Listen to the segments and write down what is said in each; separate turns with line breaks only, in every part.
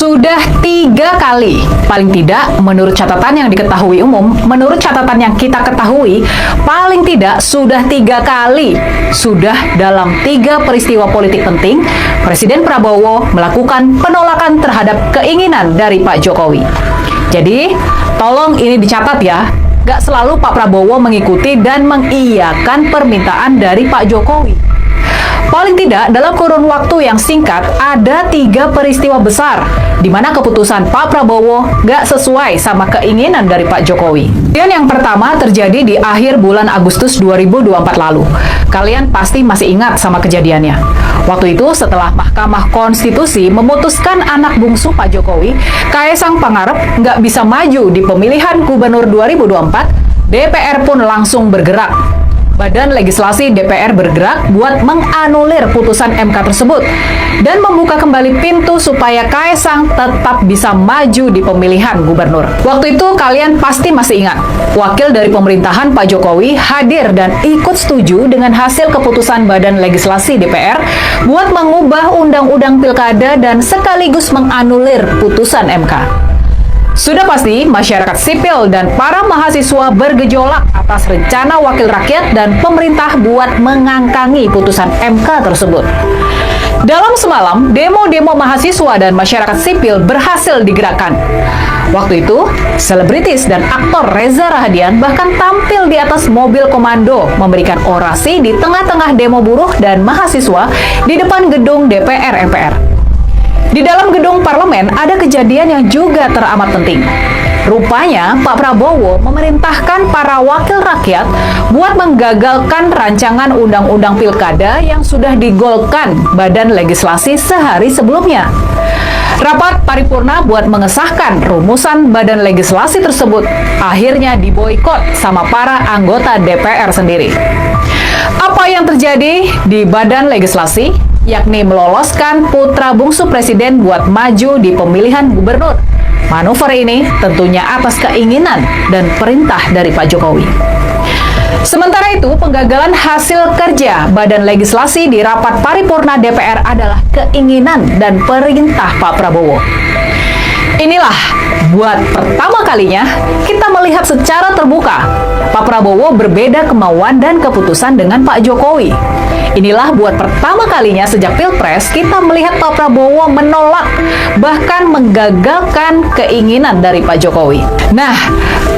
Sudah 3 kali, paling tidak menurut catatan yang diketahui umum, menurut catatan yang kita ketahui, paling tidak sudah 3 kali, sudah dalam 3 peristiwa politik penting, Presiden Prabowo melakukan penolakan terhadap keinginan dari Pak Jokowi. Jadi, tolong ini dicatat ya, gak selalu Pak Prabowo mengikuti dan mengiyakan permintaan dari Pak Jokowi. Paling tidak, dalam kurun waktu yang singkat, ada 3 peristiwa besar di mana keputusan Pak Prabowo gak sesuai sama keinginan dari Pak Jokowi. Dan yang pertama terjadi di akhir bulan Agustus 2024 lalu. Kalian pasti masih ingat sama kejadiannya. Waktu itu setelah Mahkamah Konstitusi memutuskan anak bungsu Pak Jokowi, Kaesang Pangarep nggak bisa maju di pemilihan gubernur 2024, DPR pun langsung bergerak. Badan Legislasi DPR bergerak buat menganulir putusan MK tersebut dan membuka kembali pintu supaya Kaesang tetap bisa maju di pemilihan gubernur. Waktu itu kalian pasti masih ingat, wakil dari pemerintahan Pak Jokowi hadir dan ikut setuju dengan hasil keputusan Badan Legislasi DPR buat mengubah undang-undang pilkada dan sekaligus menganulir putusan MK. Sudah pasti, masyarakat sipil dan para mahasiswa bergejolak atas rencana wakil rakyat dan pemerintah buat mengangkangi putusan MK tersebut. Dalam semalam, demo-demo mahasiswa dan masyarakat sipil berhasil digerakkan. Waktu itu, selebritis dan aktor Reza Rahadian bahkan tampil di atas mobil komando memberikan orasi di tengah-tengah demo buruh dan mahasiswa di depan gedung DPR MPR. Di dalam gedung parlemen ada kejadian yang juga teramat penting. Rupanya Pak Prabowo memerintahkan para wakil rakyat buat menggagalkan rancangan undang-undang pilkada yang sudah digolkan Badan Legislasi sehari sebelumnya. Rapat paripurna buat mengesahkan rumusan Badan Legislasi tersebut akhirnya diboikot sama para anggota DPR sendiri. Apa yang terjadi di Badan Legislasi? Yakni meloloskan putra bungsu presiden buat maju di pemilihan gubernur. Manuver ini tentunya atas keinginan dan perintah dari Pak Jokowi. Sementara itu, penggagalan hasil kerja Badan Legislasi di rapat paripurna DPR adalah keinginan dan perintah Pak Prabowo. Inilah buat pertama kalinya kita melihat secara terbuka Pak Prabowo berbeda kemauan dan keputusan dengan Pak Jokowi. Inilah buat pertama kalinya sejak Pilpres kita melihat Pak Prabowo menolak bahkan menggagalkan keinginan dari Pak Jokowi. Nah,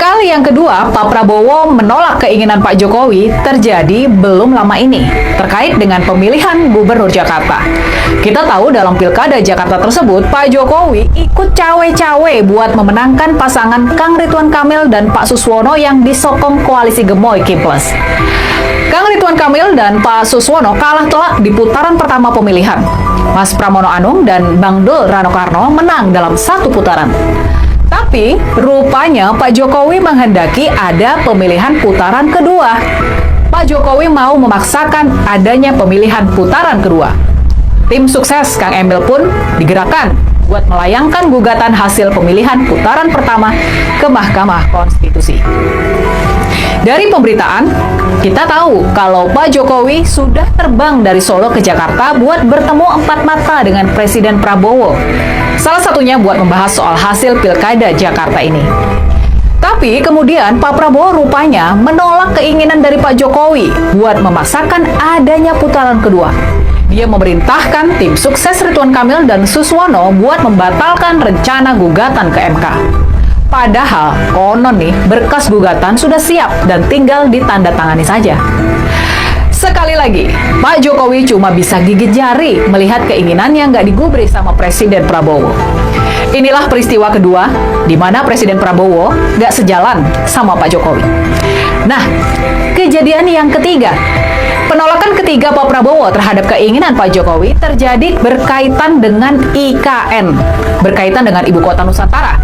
kali yang kedua Pak Prabowo menolak keinginan Pak Jokowi terjadi belum lama ini terkait dengan pemilihan gubernur Jakarta. Kita tahu dalam pilkada Jakarta tersebut Pak Jokowi ikut cawe-cawe buat memenangkan pasangan Kang Ridwan Kamil dan Pak Suswono yang disokong koalisi Gemoy Kim Plus. Kang Ridwan Kamil dan Pak Suswono kalah telak di putaran pertama pemilihan. Mas Pramono Anung dan Bang Dul Rano Karno menang dalam 1 putaran. Tapi rupanya Pak Jokowi menghendaki ada pemilihan putaran kedua. Pak Jokowi mau memaksakan adanya pemilihan putaran kedua. Tim sukses Kang Emil pun digerakkan buat melayangkan gugatan hasil pemilihan putaran pertama ke Mahkamah Konstitusi. Dari pemberitaan, kita tahu kalau Pak Jokowi sudah terbang dari Solo ke Jakarta buat bertemu 4 mata dengan Presiden Prabowo. Salah satunya buat membahas soal hasil pilkada Jakarta ini. Tapi kemudian Pak Prabowo rupanya menolak keinginan dari Pak Jokowi buat memaksakan adanya putaran kedua. Dia memerintahkan tim sukses Ridwan Kamil dan Suswono buat membatalkan rencana gugatan ke MK. Padahal konon nih berkas gugatan sudah siap dan tinggal ditandatangani saja. Sekali lagi, Pak Jokowi cuma bisa gigit jari melihat keinginan yang nggak digubris sama Presiden Prabowo. Inilah peristiwa kedua di mana Presiden Prabowo nggak sejalan sama Pak Jokowi. Nah, kejadian yang ketiga. Penolakan ketiga Pak Prabowo terhadap keinginan Pak Jokowi terjadi berkaitan dengan IKN, berkaitan dengan Ibu Kota Nusantara.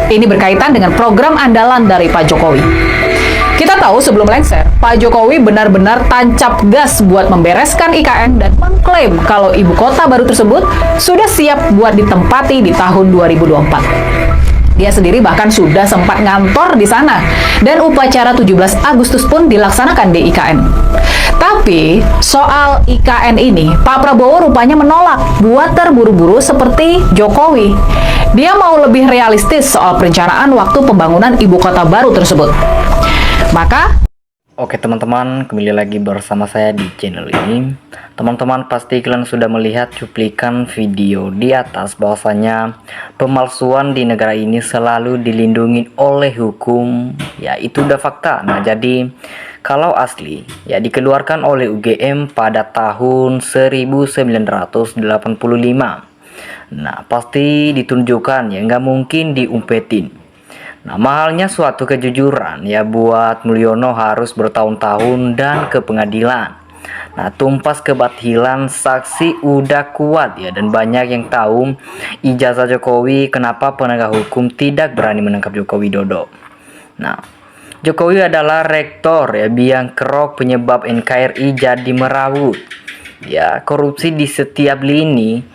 Ini berkaitan dengan program andalan dari Pak Jokowi. Kita tahu sebelum lengser, Pak Jokowi benar-benar tancap gas buat membereskan IKN dan mengklaim kalau Ibu Kota baru tersebut sudah siap buat ditempati di tahun 2024. Dia sendiri bahkan sudah sempat ngantor di sana dan upacara 17 Agustus pun dilaksanakan di IKN. Tapi soal IKN ini, Pak Prabowo rupanya menolak buat terburu-buru seperti Jokowi. Dia mau lebih realistis soal perencanaan waktu pembangunan ibu kota baru tersebut. Maka,
Oke teman-teman, kembali lagi bersama saya di channel ini. Teman-teman pasti kalian sudah melihat cuplikan video di atas bahwasanya pemalsuan di negara ini selalu dilindungi oleh hukum. Ya, itu udah fakta. Nah, jadi kalau asli ya dikeluarkan oleh UGM pada tahun 1985. Nah, pasti ditunjukkan ya, nggak mungkin diumpetin. Nah, mahalnya suatu kejujuran ya buat Mulyono harus bertahun-tahun dan ke pengadilan. Nah, tumpas kebatilan saksi udah kuat ya, dan banyak yang tahu ijazah Jokowi, kenapa penegak hukum tidak berani menangkap Joko Widodo. Nah, Jokowi adalah rektor ya, biang kerok penyebab NKRI jadi merawut. Ya, korupsi di setiap lini,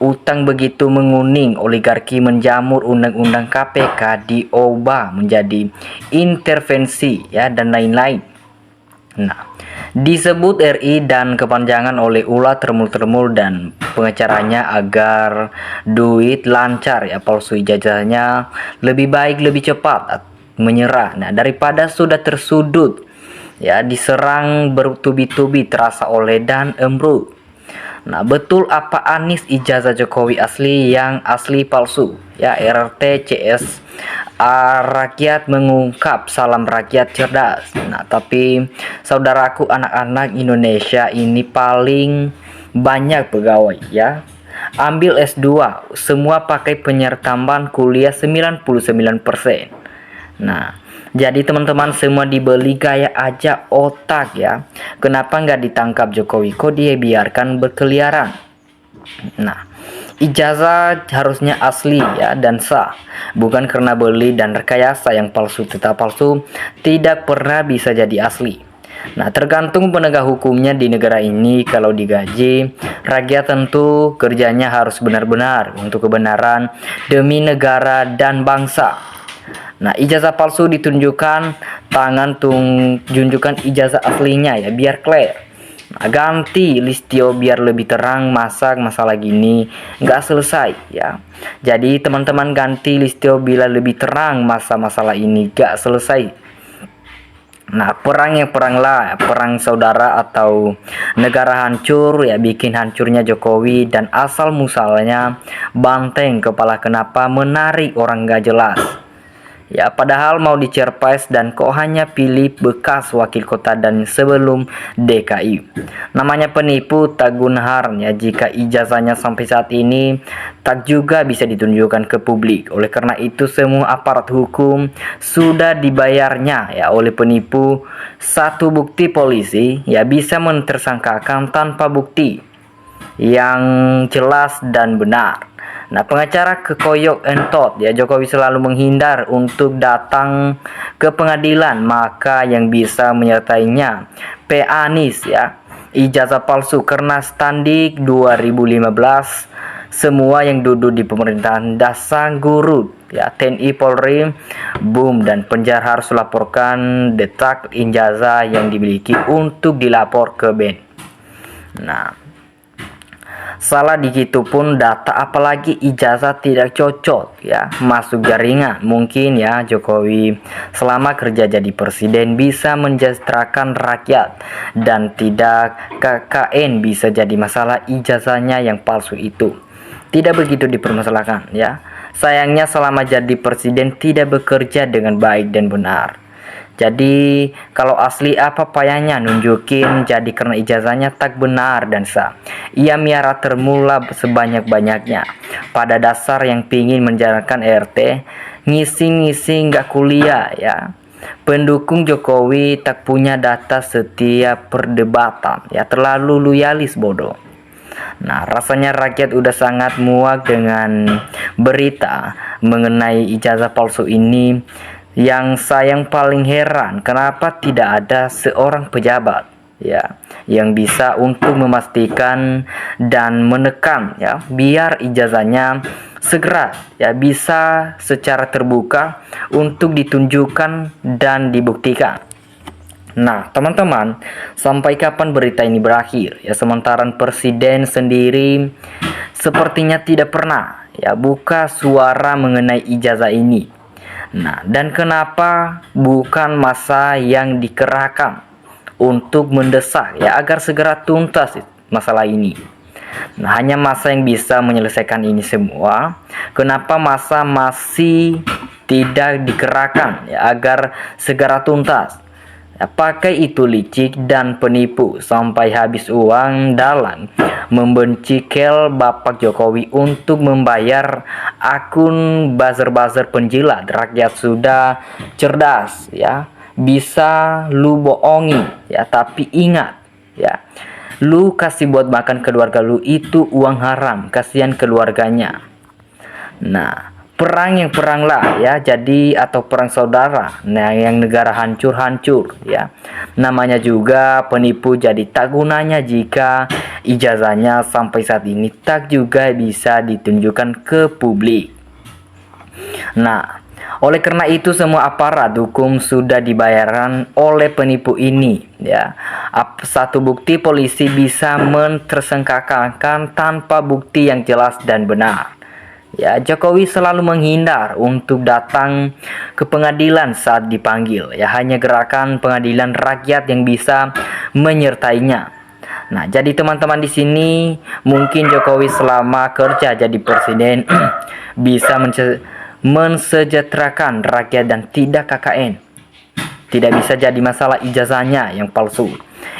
utang begitu menguning, oligarki menjamur, undang-undang KPK diubah menjadi intervensi ya, dan lain-lain. Nah, disebut RI dan kepanjangan oleh ulah termul-termul dan pengacaranya agar duit lancar ya, palsu ijazahnya lebih baik lebih cepat menyerah. Nah, daripada sudah tersudut ya, diserang bertubi-tubi terasa oleh dan embrut. Nah, betul apa Anies ijazah Jokowi asli yang asli palsu? Ya, RRT CS rakyat mengungkap, salam rakyat cerdas. Nah, tapi saudaraku, anak-anak Indonesia ini paling banyak pegawai ya. Ambil S2, semua pakai penyertaman kuliah 99%. Nah, jadi teman-teman semua dibeli gaya aja otak ya. Kenapa nggak ditangkap Jokowi? Kok dia biarkan berkeliaran? Nah, ijazah harusnya asli ya dan sah. Bukan karena beli dan rekayasa yang palsu, tetap palsu tidak pernah bisa jadi asli. Nah, tergantung penegak hukumnya di negara ini. Kalau digaji, rakyat tentu kerjanya harus benar-benar untuk kebenaran demi negara dan bangsa. Nah, ijazah palsu ditunjukkan, tangan tunjukkan ijazah aslinya ya, biar clear. Nah, ganti Listio biar lebih terang, masalah gini nggak selesai ya. Jadi teman-teman ganti Listio bila lebih terang, masalah ini nggak selesai. Nah, perang lah, perang saudara atau negara hancur ya, bikin hancurnya Jokowi dan asal musalnya banteng kepala kenapa menarik orang gak jelas. Ya, padahal mau dicerpres dan kok hanya pilih bekas wakil kota dan sebelum DKI. Namanya penipu tak gunharnya jika ijazahnya sampai saat ini tak juga bisa ditunjukkan ke publik. Oleh karena itu semua aparat hukum sudah dibayarnya ya oleh penipu. Satu bukti polisi ya bisa mentersangkakan tanpa bukti yang jelas dan benar. Nah, pengacara kekoyok entot ya, Jokowi selalu menghindar untuk datang ke pengadilan, maka yang bisa menyertainya P. Anies ya, ijazah palsu karena standik 2015. Semua yang duduk di pemerintahan dasar guru ya, TNI Polri, boom, dan penjara harus laporkan detak ijazah yang dimiliki untuk dilapor ke BEN. Nah, salah dikit pun data apalagi ijazah tidak cocok ya masuk jaringan. Mungkin ya Jokowi selama kerja jadi presiden bisa mensejahterakan rakyat dan tidak KKN bisa jadi masalah ijazahnya yang palsu itu. Tidak begitu dipermasalahkan ya. Sayangnya selama jadi presiden tidak bekerja dengan baik dan benar. Jadi kalau asli apa payahnya nunjukin, jadi karena ijazahnya tak benar dan sah. Ia miara termula sebanyak-banyaknya. Pada dasar yang pingin menjalankan RT, ngisi-ngisi nggak kuliah ya. Pendukung Jokowi tak punya data setiap perdebatan ya, terlalu loyalis bodoh. Nah, rasanya rakyat udah sangat muak dengan berita mengenai ijazah palsu ini. Yang saya paling heran, kenapa tidak ada seorang pejabat ya yang bisa untuk memastikan dan menekan ya biar ijazahnya segera ya bisa secara terbuka untuk ditunjukkan dan dibuktikan. Nah, teman-teman, sampai kapan berita ini berakhir? Ya, sementara presiden sendiri sepertinya tidak pernah ya buka suara mengenai ijazah ini. Nah, dan kenapa bukan massa yang dikerahkan untuk mendesak ya agar segera tuntas masalah ini. Nah, hanya massa yang bisa menyelesaikan ini semua. Kenapa massa masih tidak dikerahkan ya agar segera tuntas? Ya, pakai itu licik dan penipu sampai habis uang dalam membencikel Bapak Jokowi untuk membayar akun buzzer-buzzer penjilat. Rakyat sudah cerdas ya, bisa lu bohongi ya, tapi ingat ya, lu kasih buat makan keluarga lu itu uang haram, kasihan keluarganya. Nah, perang yang perang lah ya, jadi atau perang saudara. Nah, yang negara hancur-hancur ya. Namanya juga penipu, jadi tak gunanya jika ijazahnya sampai saat ini tak juga bisa ditunjukkan ke publik. Nah, oleh karena itu semua aparat hukum sudah dibayarkan oleh penipu ini ya. Satu bukti polisi bisa mentersangkakan tanpa bukti yang jelas dan benar. Ya, Jokowi selalu menghindar untuk datang ke pengadilan saat dipanggil. Ya, hanya gerakan pengadilan rakyat yang bisa menyertainya. Nah, jadi teman-teman di sini mungkin Jokowi selama kerja jadi presiden bisa mensejahterakan rakyat dan tidak KKN. Tidak bisa jadi masalah ijazahnya yang palsu.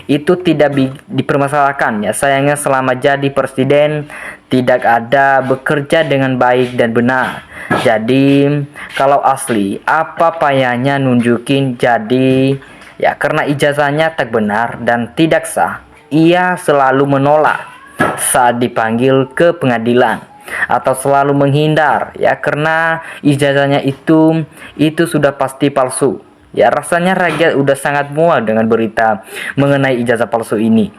Itu tidak dipermasalahkan ya. Sayangnya selama jadi presiden tidak ada bekerja dengan baik dan benar. Jadi kalau asli apa payahnya nunjukin jadi ya, karena ijazahnya tak benar dan tidak sah. Ia selalu menolak saat dipanggil ke pengadilan atau selalu menghindar ya, karena ijazahnya itu sudah pasti palsu. Ya, rasanya rakyat udah sangat muak dengan berita mengenai ijazah palsu ini.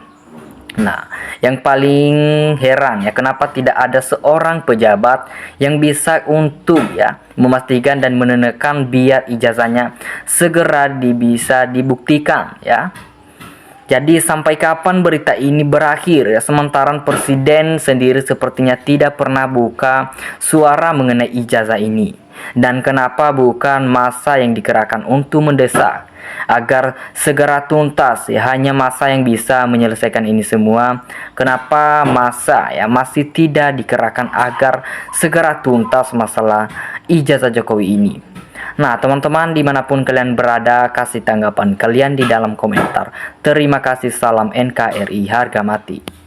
Nah, yang paling heran ya, kenapa tidak ada seorang pejabat yang bisa untuk ya memastikan dan menekan biar ijazahnya segera bisa dibuktikan ya. Jadi sampai kapan berita ini berakhir ya, sementara presiden sendiri sepertinya tidak pernah buka suara mengenai ijazah ini. Dan kenapa bukan massa yang dikerahkan untuk mendesak agar segera tuntas ya, hanya massa yang bisa menyelesaikan ini semua. Kenapa massa ya masih tidak dikerahkan agar segera tuntas masalah ijazah Jokowi ini? Nah, teman-teman dimanapun kalian berada, kasih tanggapan kalian di dalam komentar. Terima kasih, salam NKRI harga mati.